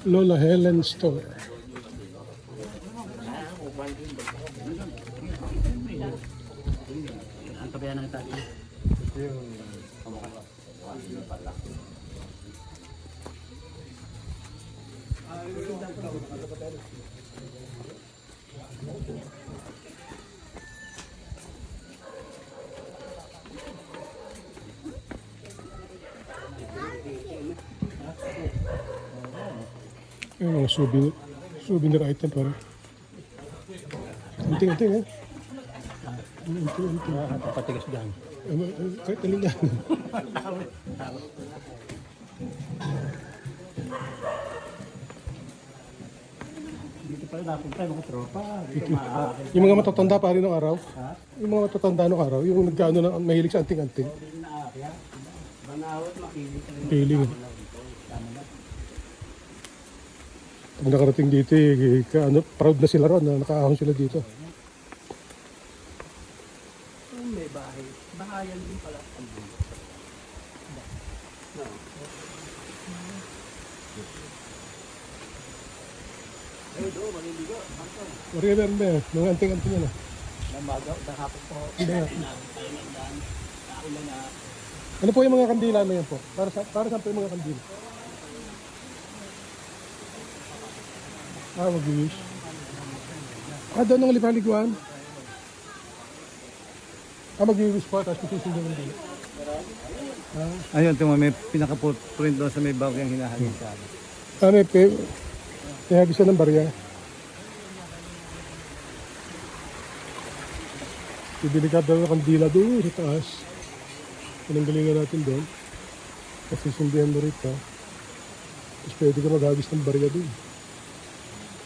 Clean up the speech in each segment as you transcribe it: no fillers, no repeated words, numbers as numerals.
Lola Helen Store. Ang tabayan ng tati. Yung mga souvenir item para. Anting eh. Anting. Patigas dyan. Kahit alin yan. Dito pala napunta yung mga tropa. Dito maaakin. Yung mga matatanda pa rin ng araw. Ha? Yung mga matatanda ng araw. Yung nagkaano na mahilig sa anting-anting. Hindi na aakya. Banawat, makilit. Feeling. Pag nakarating dito, proud na sila ron na nakaahon sila dito. May bahay. Bahayan din pala. No. Ay, do, maliligo. Mariya meron ba yan? Mga anting-anting yan. Namagaw, nakapos po. Hindi nga. Tayo lang daan. Naulan na. Ano po yung mga kandila na yan po? Para saan po yung mga kandila? Mag-wish. Doon ang lipaliguan. Mag-wish po, tapos susunod ng dila. Ayun, ito may pinaka-footprint doon sa may bagyang hinahagin sa akin. May hagisan ng barya. Bibili ka daw ng kandila doon sa taas. Pinanggalingan natin doon. Kasi sundihan mo rito. Tapos pwede ka maghagis ng barya doon.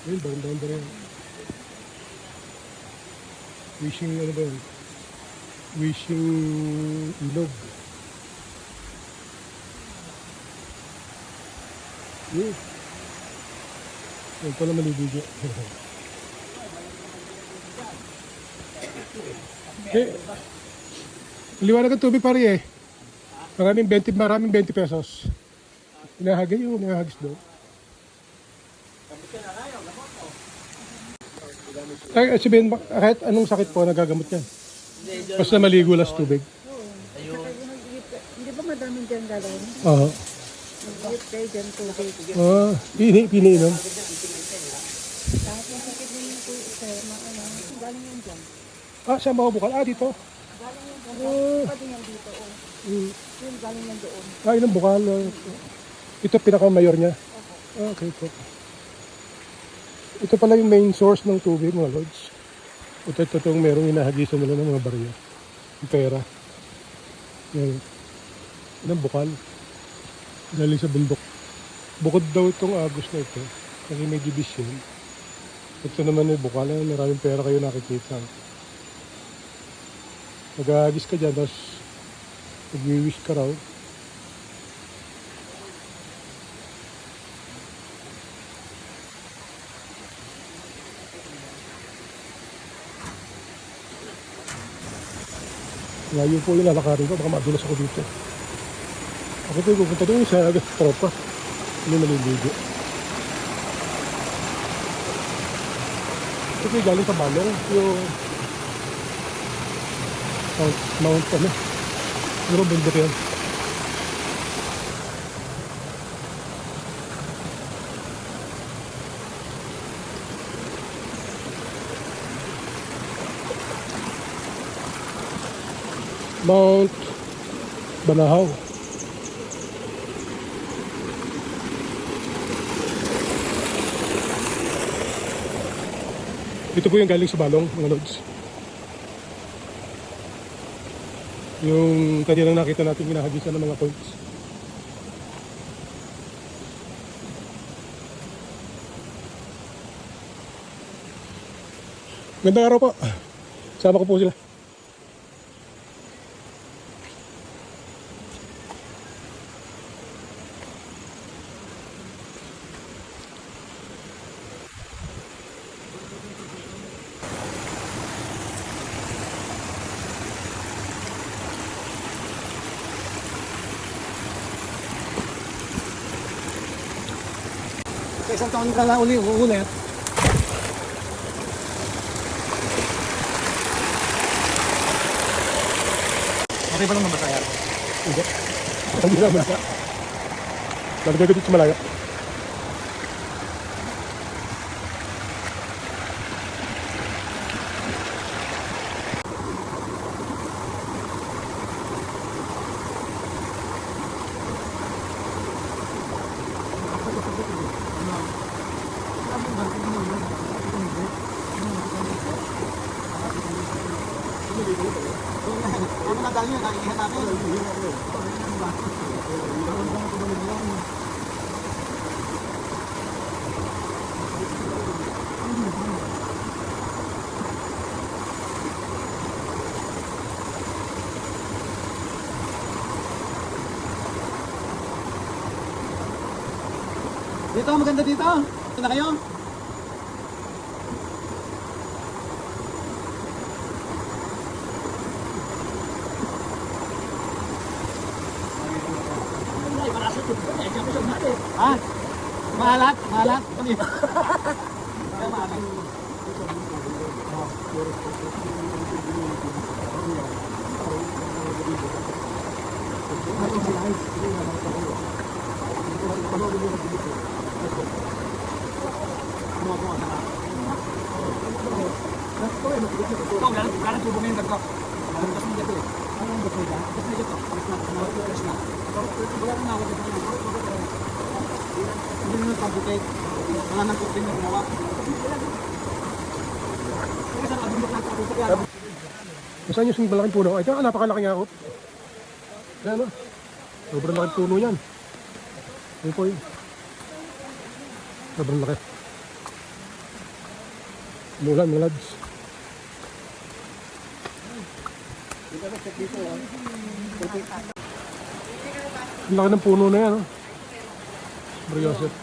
Ayun, barya. Wishing, ano ba yun? Wishing ilog. Yun. Yan pala malibigyo. Liwanag ang tubig pare eh. Maraming 20 pesos. Hinahagis yung hinahagis doon. Ay, sabihin, kahit anong sakit po, nagagamot yan. Basta maligo lang sa tubig. Hindi ba madaming dyan galon? Oo. Mag-git kayo dyan tubig. Piniinom. Tapos yung sakit mo yung sir, galing yan dyan. Saan ba bukal? Dito. Galing yan dyan. Pwede yan dito. Yun, galing yan doon. Ilang bukal. Ito pinaka-mayor niya. Okay po. Ito pala yung main source ng tubig, mga lords. Ito itong merong inahagisan nila ng mga barya. Yung pera. Yan. Ilang bukal. Galing sa bundok. Bukod daw itong agos na ito. Kasi may division. Ito naman yung bukal. Maraming pera kayo nakikita. Mag-ahagis ka dyan, tapos mag-wish ka raw. Ngayon po yung lalakarin ko, baka madulas ako dito. Ako po pupunta doon sa tropa. Hindi maliligo. Ito po yung galing sa Balong. Yung Mount ano. Siguro bundok yan. Mount Banahaw. Ito po yung galing sa Balong, mga lods. Yung kanina nakita natin ginahagisan ng mga points. Gandang araw po. Sama ko po sila. Sa isang taon ka na uulit. Okay ba lang mabasaya? Hindi. Hindi naman siya. Lalagay ko dito sa malayo. Dito, maganda dito. Ito na kayo. Ha? Mahalat? Mahalat? Saan yung malaking puno? Ay, ito, napakalaki nga ako. Ayan o. Sobrang laking puno yan. Ayun po yun. Sobrang laki. Mulan, mga lads. Ang laki ng puno na yan, o. Brioset.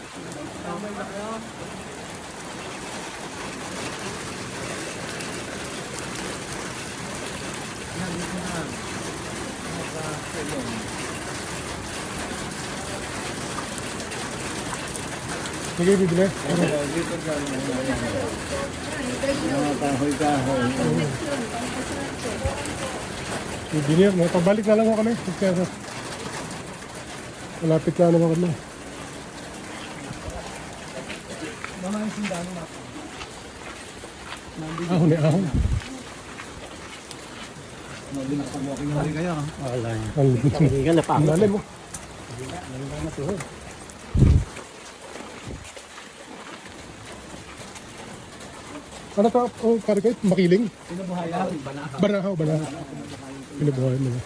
Sige, bibili. Dito ka mga kahoy-kahoy. Engineer, no? Pagbalik na lang ako kami. Malapit na naman kami. Ahon eh, ahon. Hindi kayo. Wala yan. Ang Hindi ka na pa. lalim mo. Ano to? Oh, pare kayo, makiling? Pinubuhayan. Banahaw. Pinubuhayan mo.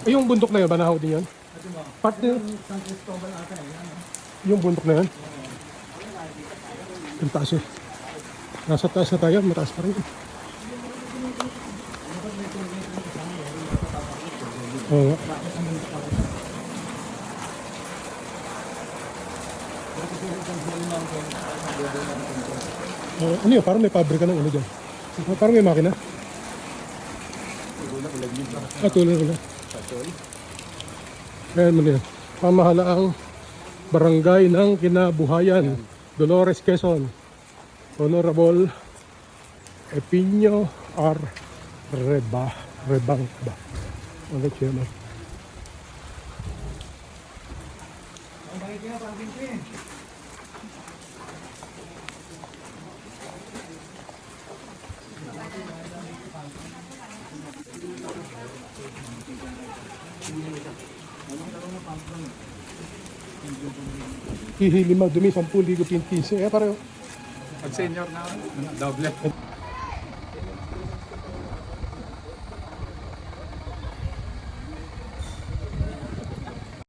Eh, yung bundok na yun, banahaw din yan? Part din. Yung bundok na yan? Ang taas eh. Nasa taas na tayo, mataas pa rin. Oo nga. Ano yun? Parang may pabrika ng ano dyan. Parang may makina. Tulad ulit. Ayan mo yan. Pamahalaang barangay ng Kinabuhayan, Dolores, Quezon. Honorable Epinio R. Rebang ba? Ano chairman? Hihilima dumi 10,000 15. Eh pareho. Pag senior na, doble.